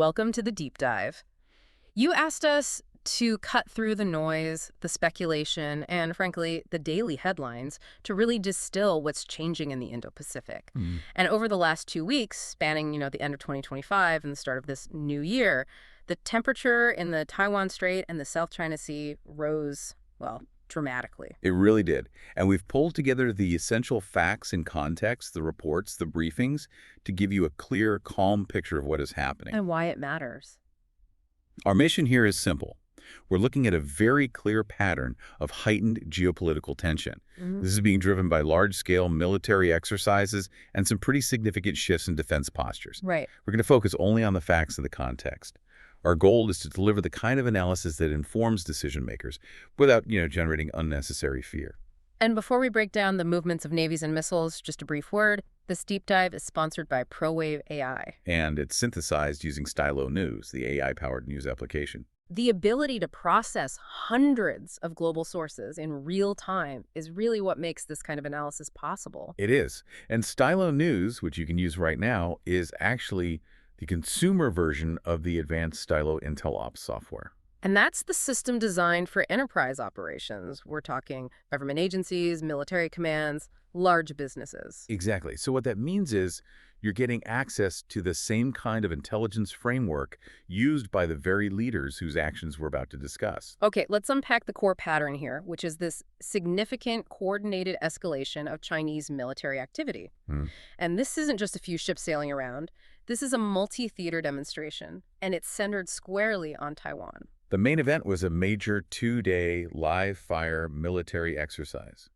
welcome to the deep dive. You asked us to cut through the noise, the speculation, and frankly, the daily headlines to really distill what's changing in the Indo-Pacific. And over the last 2 weeks, spanning, the end of 2025 and the start of this new year, the temperature in the Taiwan Strait and the South China Sea rose, well, dramatically. It really did. And we've pulled together the essential facts and context, the reports, the briefings, to give you a clear, calm picture of what is happening. And why it matters. Our mission here is simple. We're looking at a very clear pattern of heightened geopolitical tension. This is being driven by large-scale military exercises and some pretty significant shifts in defense postures. Right. We're going to focus only on the facts of the context. Our goal is to deliver the kind of analysis that informs decision-makers without, generating unnecessary fear. And before we break down the movements of navies and missiles, just a brief word, this deep dive is sponsored by ProWave AI. And it's synthesized using Stylo News, the AI-powered news application. The ability to process hundreds of global sources in real time is really what makes this kind of analysis possible. It is. And Stylo News, which you can use right now, is actually the consumer version of the advanced Stylo Intel Ops software. And that's the system designed for enterprise operations. We're talking government agencies, military commands, large businesses. Exactly. So what that means is you're getting access to the same kind of intelligence framework used by the very leaders whose actions we're about to discuss. Okay, let's unpack the core pattern here, which is this significant coordinated escalation of Chinese military activity. And this isn't just a few ships sailing around. This is a multi-theater demonstration, and it's centered squarely on Taiwan. The main event was a major 2-day live-fire military exercise.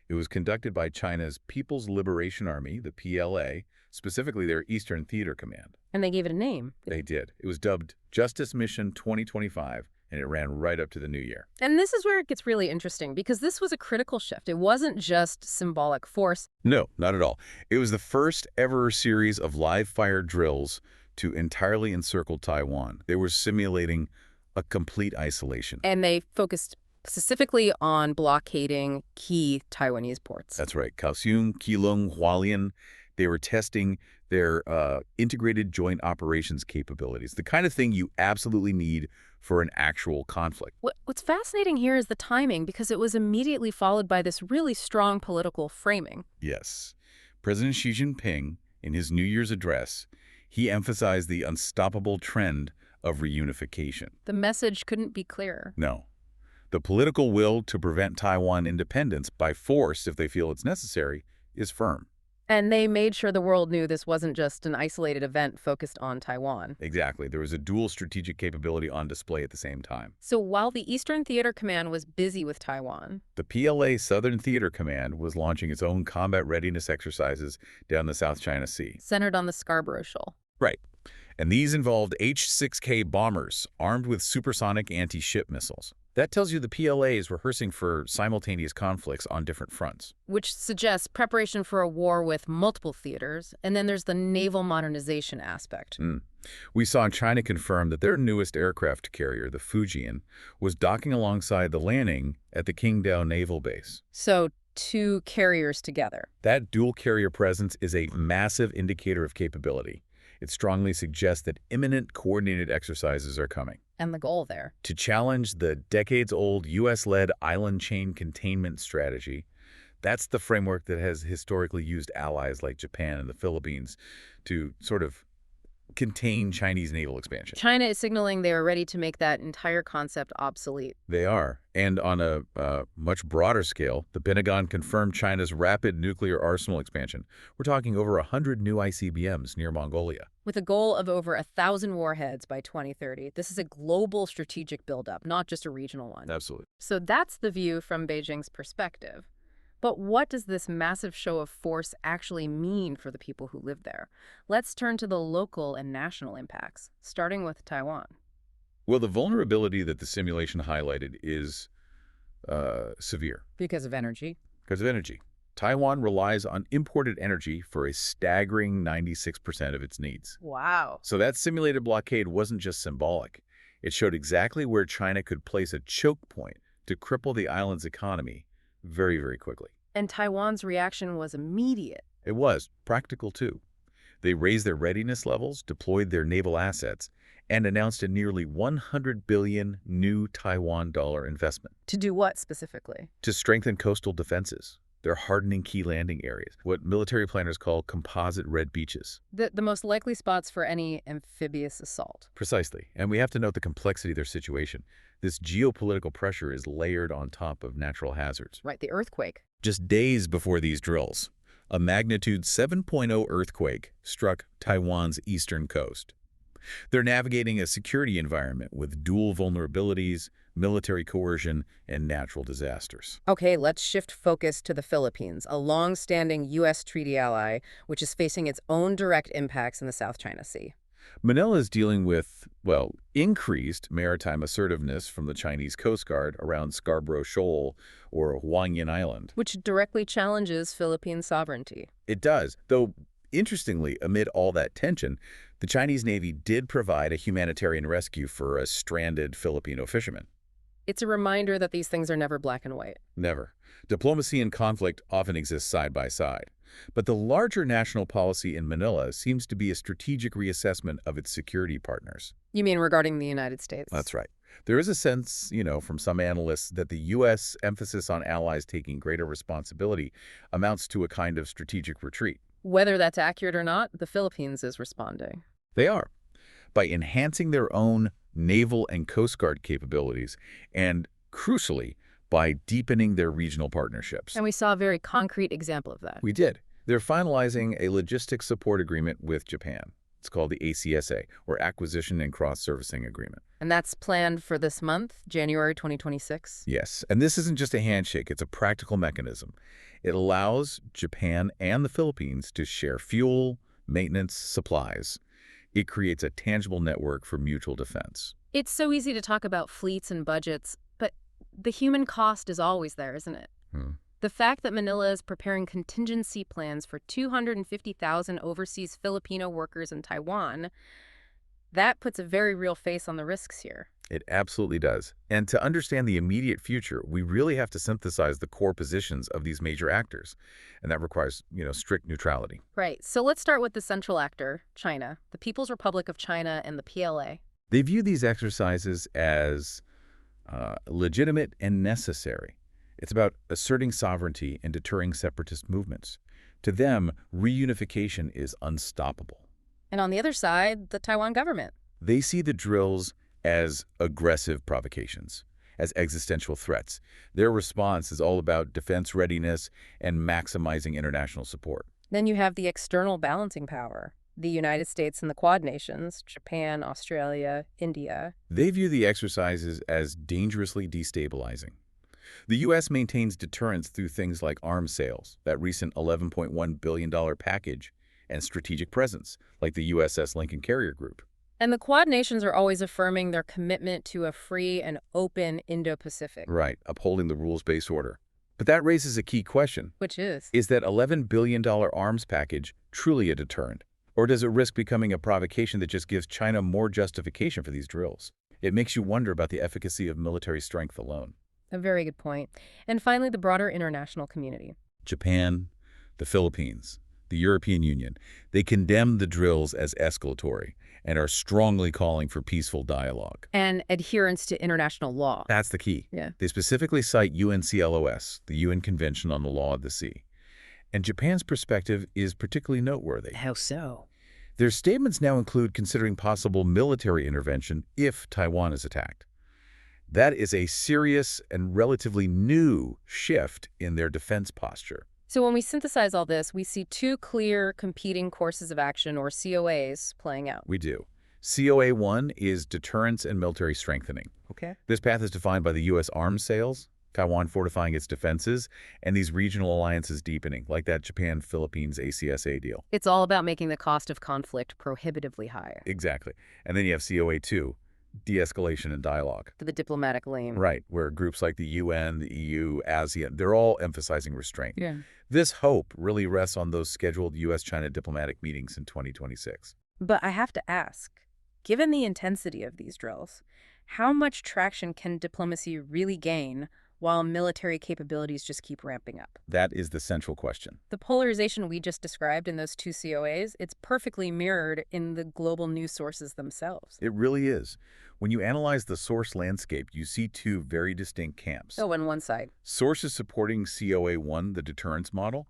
It was conducted by China's People's Liberation Army, the PLA, specifically their Eastern Theater Command. And they gave it a name. They did. It was dubbed Justice Mission 2025, and it ran right up to the new year. And this is where it gets really interesting, because this was a critical shift. It wasn't just symbolic force. No, not at all. It was the first ever series of live-fire drills to entirely encircle Taiwan. They were simulating a complete isolation. And they focused specifically on blockading key Taiwanese ports. That's right. Kaohsiung, Keelung, Hualien. They were testing their integrated joint operations capabilities, the kind of thing you absolutely need for an actual conflict. What's fascinating here is the timing, because it was immediately followed by this really strong political framing. Yes. President Xi Jinping, in his New Year's address, he emphasized the unstoppable trend of reunification. The message couldn't be clearer. No. The political will to prevent Taiwan independence by force, if they feel it's necessary, is firm. And they made sure the world knew this wasn't just an isolated event focused on Taiwan. Exactly. There was a dual strategic capability on display at the same time. So while the Eastern Theater Command was busy with Taiwan, the PLA Southern Theater Command was launching its own combat readiness exercises down the South China Sea. Centered on the Scarborough Shoal. Right. And these involved H-6K bombers armed with supersonic anti-ship missiles. That tells you the PLA is rehearsing for simultaneous conflicts on different fronts. Which suggests preparation for a war with multiple theaters, and then there's the naval modernization aspect. We saw China confirm that their newest aircraft carrier, the Fujian, was docking alongside the landing at the Qingdao Naval Base. So 2 carriers together. That dual carrier presence is a massive indicator of capability. It strongly suggests that imminent coordinated exercises are coming. And the goal there? To challenge the decades-old U.S.-led island chain containment strategy. That's the framework that has historically used allies like Japan and the Philippines to sort of contain Chinese naval expansion. China is signaling they are ready to make that entire concept obsolete. They are. And on a much broader scale, the Pentagon confirmed China's rapid nuclear arsenal expansion. We're talking over 100 new ICBMs near Mongolia. With a goal of over 1,000 warheads by 2030, this is a global strategic buildup, not just a regional one. Absolutely. So that's the view from Beijing's perspective. But what does this massive show of force actually mean for the people who live there? Let's turn to the local and national impacts, starting with Taiwan. Well, the vulnerability that the simulation highlighted is severe. Because of energy? Because of energy. Taiwan relies on imported energy for a staggering 96% of its needs. Wow. So that simulated blockade wasn't just symbolic. It showed exactly where China could place a choke point to cripple the island's economy very, very quickly. And Taiwan's reaction was immediate. It was practical, too. They raised their readiness levels, deployed their naval assets, and announced a nearly 100 billion new Taiwan dollar investment To do what specifically? to strengthen coastal defenses. They're hardening key landing areas, what military planners call composite red beaches. The most likely spots for any amphibious assault. Precisely. And we have to note the complexity of their situation. This geopolitical pressure is layered on top of natural hazards. Right, the earthquake. Just days before these drills, a magnitude 7.0 earthquake struck Taiwan's eastern coast. They're navigating a security environment with dual vulnerabilities, military coercion, and natural disasters. Okay, let's shift focus to the Philippines, a long-standing U.S. treaty ally, which is facing its own direct impacts in the South China Sea. Manila is dealing with, well, increased maritime assertiveness from the Chinese Coast Guard around Scarborough Shoal or Huangyan Island. Which directly challenges Philippine sovereignty. It does, though interestingly, amid all that tension, the Chinese Navy did provide a humanitarian rescue for a stranded Filipino fisherman. It's a reminder that these things are never black and white. Never. Diplomacy and conflict often exist side by side. But the larger national policy in Manila seems to be a strategic reassessment of its security partners. You mean regarding the United States? That's right. There is a sense, from some analysts that the U.S. emphasis on allies taking greater responsibility amounts to a kind of strategic retreat. Whether that's accurate or not, the Philippines is responding. They are. By enhancing their own naval and Coast Guard capabilities and, crucially, by deepening their regional partnerships. And we saw a very concrete example of that. We did. They're finalizing a logistics support agreement with Japan. It's called the ACSA, or Acquisition and Cross-Servicing Agreement. And that's planned for this month, January 2026? Yes, and this isn't just a handshake, it's a practical mechanism. It allows Japan and the Philippines to share fuel, maintenance, supplies. It creates a tangible network for mutual defense. It's so easy to talk about fleets and budgets, but the human cost is always there, isn't it? The fact that Manila is preparing contingency plans for 250,000 overseas Filipino workers in Taiwan, that puts a very real face on the risks here. It absolutely does. And to understand the immediate future, we really have to synthesize the core positions of these major actors. And that requires, strict neutrality. Right. So let's start with the central actor, China, the People's Republic of China and the PLA. They view these exercises as legitimate and necessary. It's about asserting sovereignty and deterring separatist movements. To them, reunification is unstoppable. And on the other side, the Taiwan government. They see the drills as aggressive provocations, as existential threats. Their response is all about defense readiness and maximizing international support. Then you have the external balancing power. The United States and the Quad nations, Japan, Australia, India. They view the exercises as dangerously destabilizing. The U.S. maintains deterrence through things like arms sales, that recent $11.1 billion package, and strategic presence, like the USS Lincoln Carrier Group. And the Quad nations are always affirming their commitment to a free and open Indo-Pacific. Right, upholding the rules-based order. But that raises a key question. Which is? Is that $11 billion arms package truly a deterrent? Or does it risk becoming a provocation that just gives China more justification for these drills? It makes you wonder about the efficacy of military strength alone. A very good point. And finally, the broader international community. Japan, the Philippines, the European Union, they condemn the drills as escalatory and are strongly calling for peaceful dialogue. And adherence to international law. That's the key. Yeah. They specifically cite UNCLOS, the UN Convention on the Law of the Sea. And Japan's perspective is particularly noteworthy. How so? Their statements now include considering possible military intervention if Taiwan is attacked. That is a serious and relatively new shift in their defense posture. So when we synthesize all this, we see two clear competing courses of action, or COAs, playing out. We do. COA 1 is deterrence and military strengthening. Okay. This path is defined by the U.S. arms sales, Taiwan fortifying its defenses, and these regional alliances deepening, like that Japan-Philippines ACSA deal. It's all about making the cost of conflict prohibitively high. Exactly. And then you have COA 2, de-escalation and dialogue. For the diplomatic lane. Right, where groups like the UN, the EU, ASEAN, they're all emphasizing restraint. Yeah. This hope really rests on those scheduled U.S.-China diplomatic meetings in 2026. But I have to ask, given the intensity of these drills, how much traction can diplomacy really gain while military capabilities just keep ramping up? That is the central question. The polarization we just described in those two COAs, it's perfectly mirrored in the global news sources themselves. It really is. When you analyze the source landscape, you see two very distinct camps. Oh, on one side. Sources supporting COA-1, the deterrence model.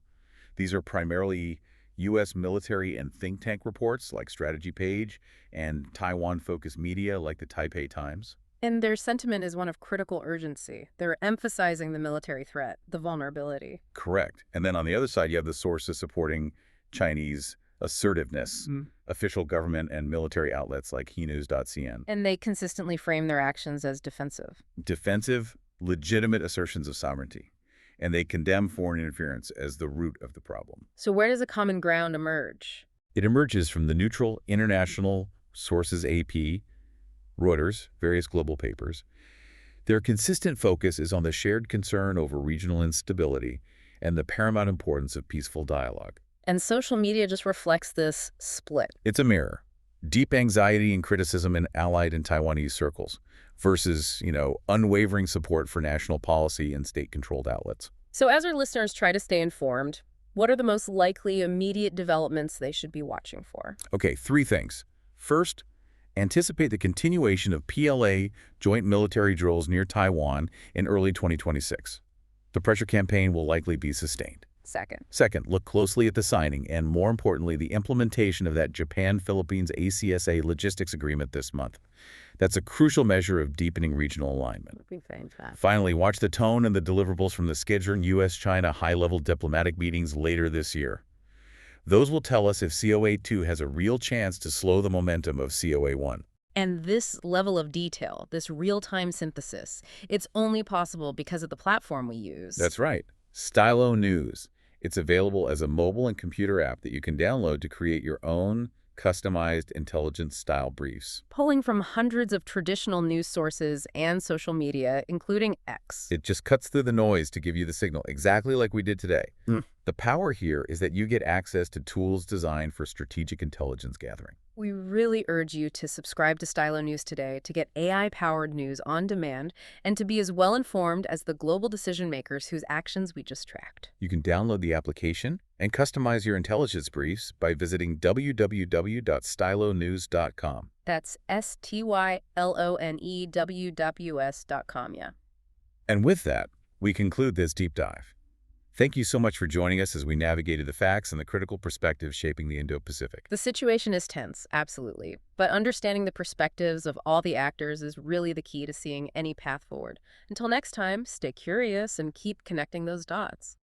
These are primarily U.S. military and think tank reports like Strategy Page and Taiwan-focused media like the Taipei Times. And their sentiment is one of critical urgency. They're emphasizing the military threat, the vulnerability. Correct. And then on the other side, you have the sources supporting Chinese assertiveness, official government and military outlets like henews.cn. And they consistently frame their actions as defensive. Defensive, legitimate assertions of sovereignty. And they condemn foreign interference as the root of the problem. So where does a common ground emerge? It emerges from the neutral international sources AP, Reuters, various global papers. Their consistent focus is on the shared concern over regional instability and the paramount importance of peaceful dialogue. And social media just reflects this split. It's a mirror. Deep anxiety and criticism in allied and Taiwanese circles versus, unwavering support for national policy and state-controlled outlets. So as our listeners try to stay informed, what are the most likely immediate developments they should be watching for? Okay, 3 things. First, anticipate the continuation of PLA joint military drills near Taiwan in early 2026. The pressure campaign will likely be sustained. Second, look closely at the signing and, more importantly, the implementation of that Japan-Philippines ACSA logistics agreement this month. That's a crucial measure of deepening regional alignment. Finally, watch the tone and the deliverables from the scheduled U.S.-China high-level diplomatic meetings later this year. Those will tell us if COA-2 has a real chance to slow the momentum of COA-1. And this level of detail, this real-time synthesis, it's only possible because of the platform we use. That's right. Stylo News. It's available as a mobile and computer app that you can download to create your own customized intelligence-style briefs. Pulling from hundreds of traditional news sources and social media, including X. It just cuts through the noise to give you the signal, exactly like we did today. The power here is that you get access to tools designed for strategic intelligence gathering. We really urge you to subscribe to Stylo News today to get AI-powered news on demand and to be as well-informed as the global decision-makers whose actions we just tracked. You can download the application and customize your intelligence briefs by visiting www.stylonews.com. That's STYLONEWWS.com, yeah. And with that, we conclude this deep dive. Thank you so much for joining us as we navigated the facts and the critical perspectives shaping the Indo-Pacific. The situation is tense, absolutely. But understanding the perspectives of all the actors is really the key to seeing any path forward. Until next time, stay curious and keep connecting those dots.